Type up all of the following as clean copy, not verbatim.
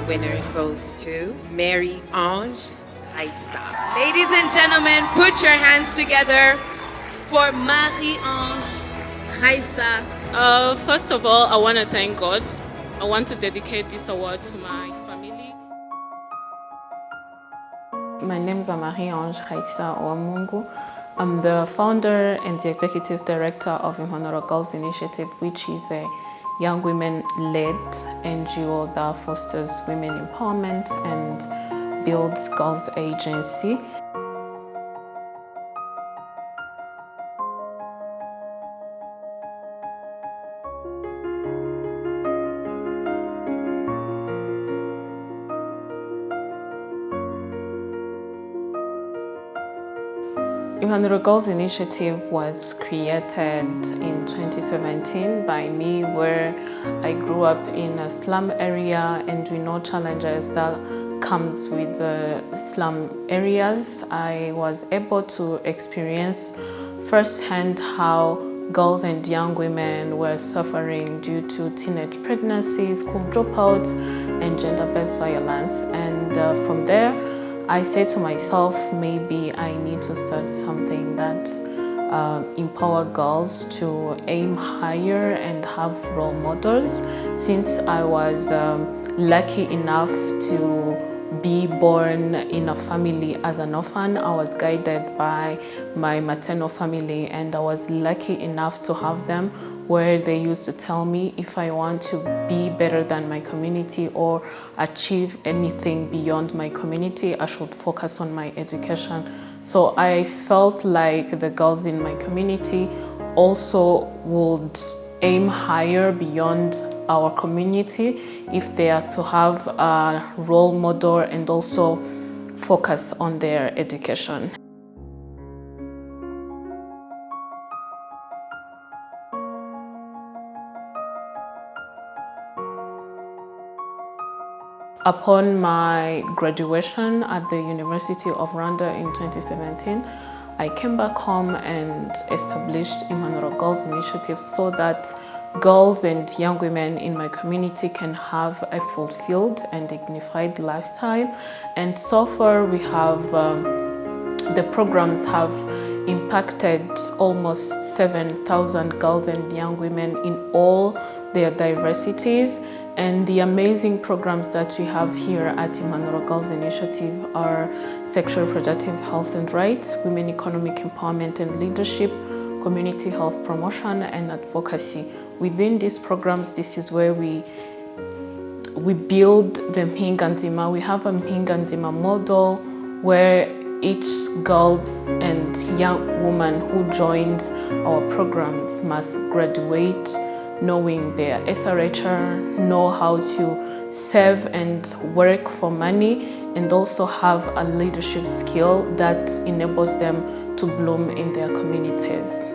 winner goes to Mary Ange Raissa. Ladies and gentlemen, put your hands together for Marie-Ange Raissa. First of all, I want to thank God. I want to dedicate this award to my family. My name is Marie-Ange Raissa Uwamungu. I'm the founder and the executive director of Uwamungu Girls Initiative, which is a young women-led NGO that fosters women empowerment and builds girls' agency. Uwamungu Girls Initiative was created in 2017 by me, where I grew up in a slum area, and we know challenges that comes with the slum areas. I was able to experience firsthand how girls and young women were suffering due to teenage pregnancies, school dropouts, and gender-based violence. And from there, I said to myself, maybe I need to start something that empower girls to aim higher and have role models. Since I was lucky enough to be born in a family as an orphan, I was guided by my maternal family, and I was lucky enough to have them where they used to tell me if I want to be better than my community or achieve anything beyond my community, I should focus on my education. So I felt like the girls in my community also would aim higher beyond our community if they are to have a role model and also focus on their education. Upon my graduation at the University of Rwanda in 2017, I came back home and established Uwamungu Girls Initiative so that girls and young women in my community can have a fulfilled and dignified lifestyle. And so far we have, the programs have impacted almost 7,000 girls and young women in all their diversities. And the amazing programs that we have here at Uwamungu Girls Initiative are sexual reproductive health and rights, women economic empowerment and leadership, community health promotion, and advocacy. Within these programs, this is where we build the Mpinganzima. We have a Mpinganzima model where each girl and young woman who joins our programs must graduate knowing their SRHR, know how to save and work for money, and also have a leadership skill that enables them to bloom in their communities.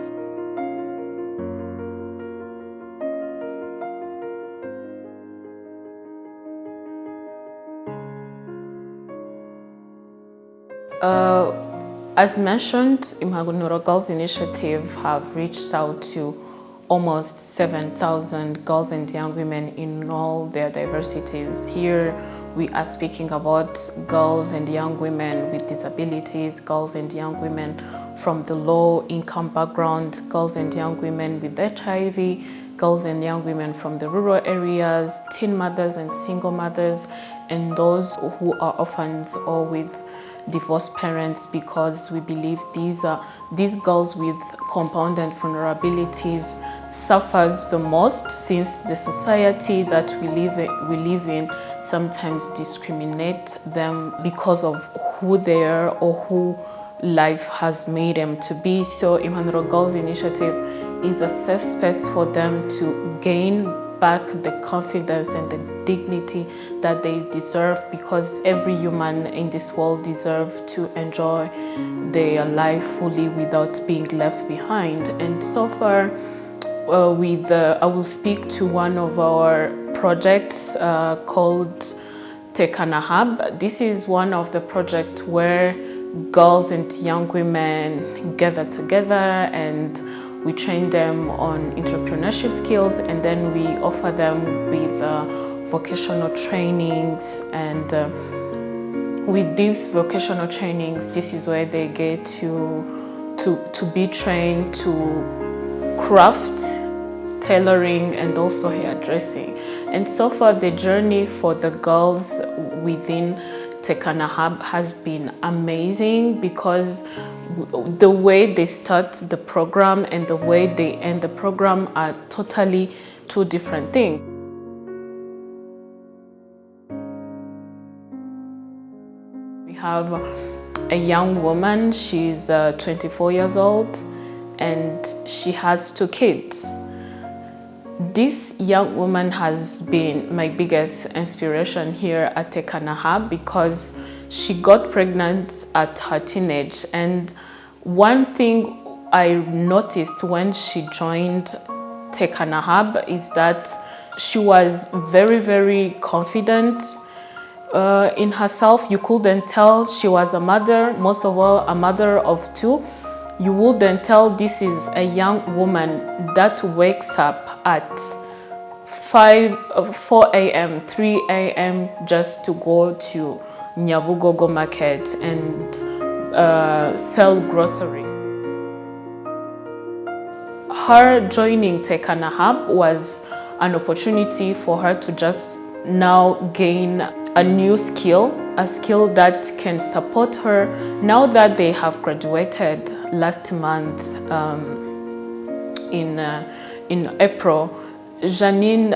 As mentioned, Uwamungu Girls Initiative have reached out to almost 7,000 girls and young women in all their diversities. Here we are speaking about girls and young women with disabilities, girls and young women from the low income background, girls and young women with HIV, girls and young women from the rural areas, teen mothers and single mothers, and those who are orphans or with divorced parents, because we believe these girls with compounded vulnerabilities suffers the most, since the society that we live in sometimes discriminate them because of who they are or who life has made them to be. So Uwamungu Girls Initiative is a safe space for them to gain back the confidence and the dignity that they deserve, because every human in this world deserves to enjoy their life fully without being left behind. And so far, I will speak to one of our projects called Tekana Hub. This is one of the projects where girls and young women gather together and we train them on entrepreneurship skills, and then we offer them with vocational trainings, and with these vocational trainings, this is where they get to be trained to craft, tailoring, and also hairdressing. And so far, the journey for the girls within Tekana Hub has been amazing, because the way they start the program and the way they end the program are totally two different things. We have a young woman, she's 24 years old, and she has 2 kids. This young woman has been my biggest inspiration here at Tekana Hub, because she got pregnant at her teenage. And one thing I noticed when she joined Tekana Hub is that she was very, very confident in herself. You couldn't tell she was a mother, most of all a mother of 2. You wouldn't tell this is a young woman that wakes up at 4 a.m., 3 a.m. just to go to Nyabugogo market and sell groceries. Her joining Tekana Hub was an opportunity for her to just now gain a new skill, a skill that can support her now that they have graduated last month in April. Janine,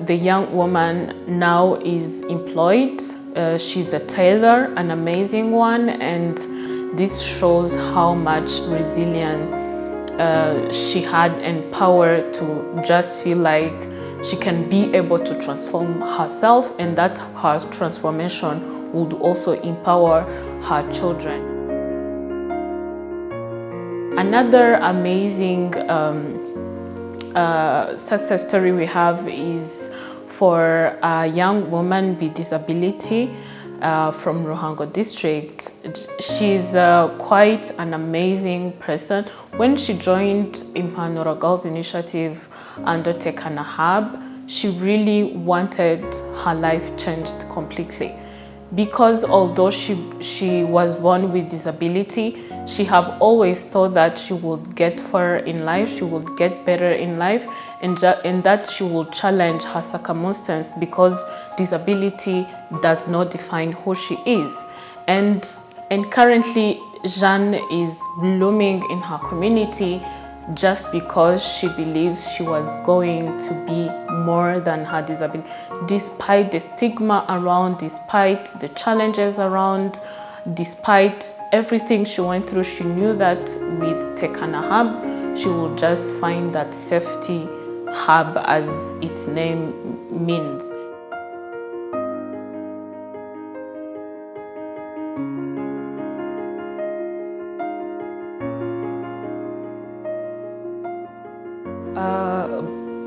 the young woman, now is employed. She's a tailor, an amazing one, and this shows how much resilience she had and power to just feel like she can be able to transform herself, and that her transformation would also empower her children. Another amazing success story we have is for a young woman with disability from Ruhango district. She's quite an amazing person. When she joined Impanuro Girls Initiative under Tekana Hub, she really wanted her life changed completely. Because although she was born with disability, she have always thought that she would get far in life, she would get better in life, and that she would challenge her circumstance, because disability does not define who she is. And currently, Jeanne is blooming in her community just because she believes she was going to be more than her disability. Despite the stigma around, despite the challenges around, despite everything she went through, she knew that with Tekana Hub, she would just find that safety hub, as its name means.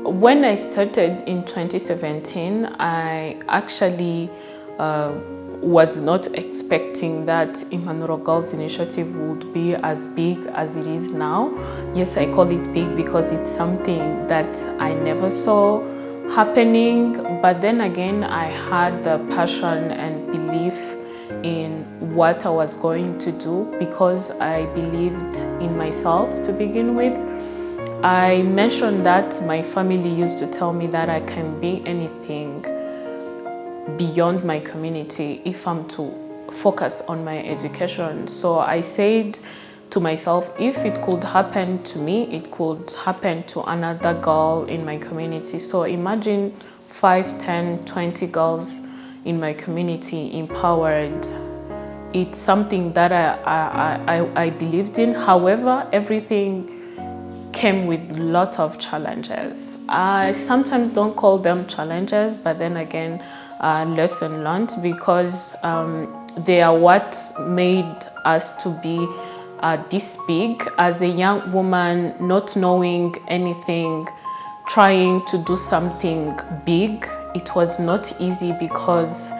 When I started in 2017, I actually was not expecting that Impanuro Girls Initiative would be as big as it is now. Yes, I call it big because it's something that I never saw happening, but then again, I had the passion and belief in what I was going to do, because I believed in myself to begin with. I mentioned that my family used to tell me that I can be anything beyond my community if I'm to focus on my education. So I said to myself, if it could happen to me, it could happen to another girl in my community. So imagine 5, 10, 20 girls in my community empowered. It's something that I believed in. However, everything came with lots of challenges. I sometimes don't call them challenges, but then again, lesson learned, because they are what made us to be this big. As a young woman, not knowing anything, trying to do something big, it was not easy, because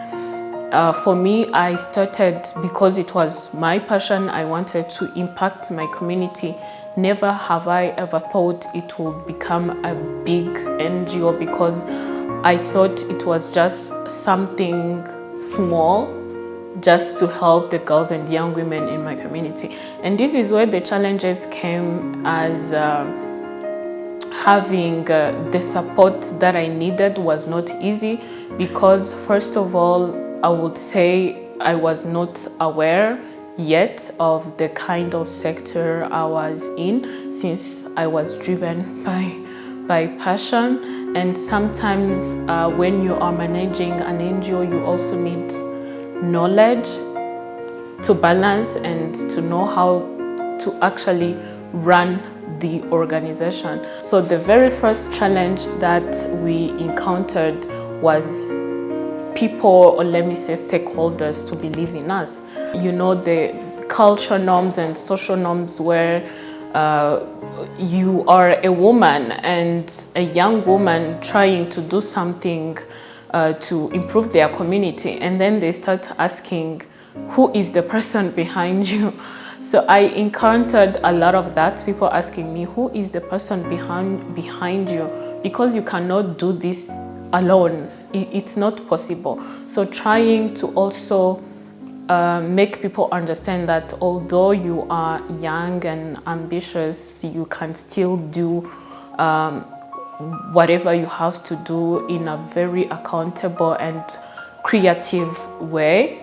for me, I started because it was my passion. I wanted to impact my community. Never have I ever thought it would become a big NGO, because I thought it was just something small just to help the girls and young women in my community. And this is where the challenges came, as having the support that I needed was not easy, because first of all, I would say I was not aware yet of the kind of sector I was in, since I was driven by passion. And sometimes when you are managing an NGO, you also need knowledge to balance and to know how to actually run the organization. So the very first challenge that we encountered was people, or let me say stakeholders, to believe in us. You know, the culture norms and social norms where you are a woman and a young woman trying to do something to improve their community, and then they start asking, who is the person behind you? So I encountered a lot of that, people asking me, who is the person behind you? Because you cannot do this alone. It's not possible. So trying to also make people understand that although you are young and ambitious, you can still do whatever you have to do in a very accountable and creative way.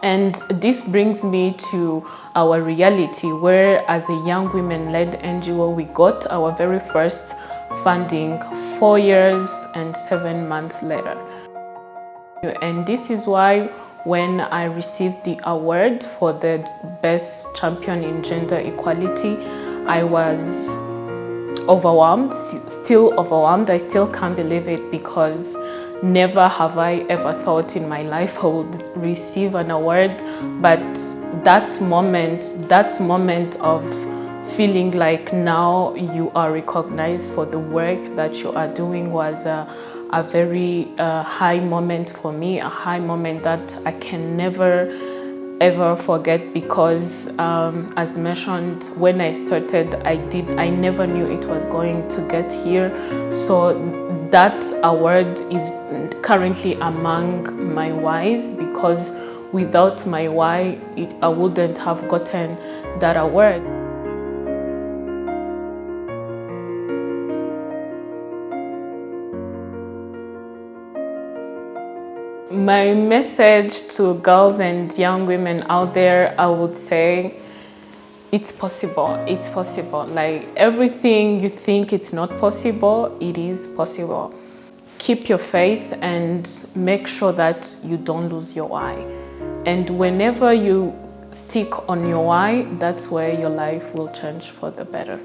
And this brings me to our reality, where as a young women-led NGO, we got our very first funding 4 years and 7 months later. And this is why when I received the award for the Best Champion in Gender Equality, I was overwhelmed, still overwhelmed. I still can't believe it, because never have I ever thought in my life I would receive an award. But that moment of feeling like now you are recognized for the work that you are doing was a very high moment for me, a high moment that I can never ever forget, because as mentioned, when I started, I never knew it was going to get here. So that award is currently among my whys, because without my why, I wouldn't have gotten that award. My message to girls and young women out there, I would say, it's possible. It's possible. Like, everything you think it's not possible, it is possible. Keep your faith and make sure that you don't lose your why. And whenever you stick on your why, that's where your life will change for the better.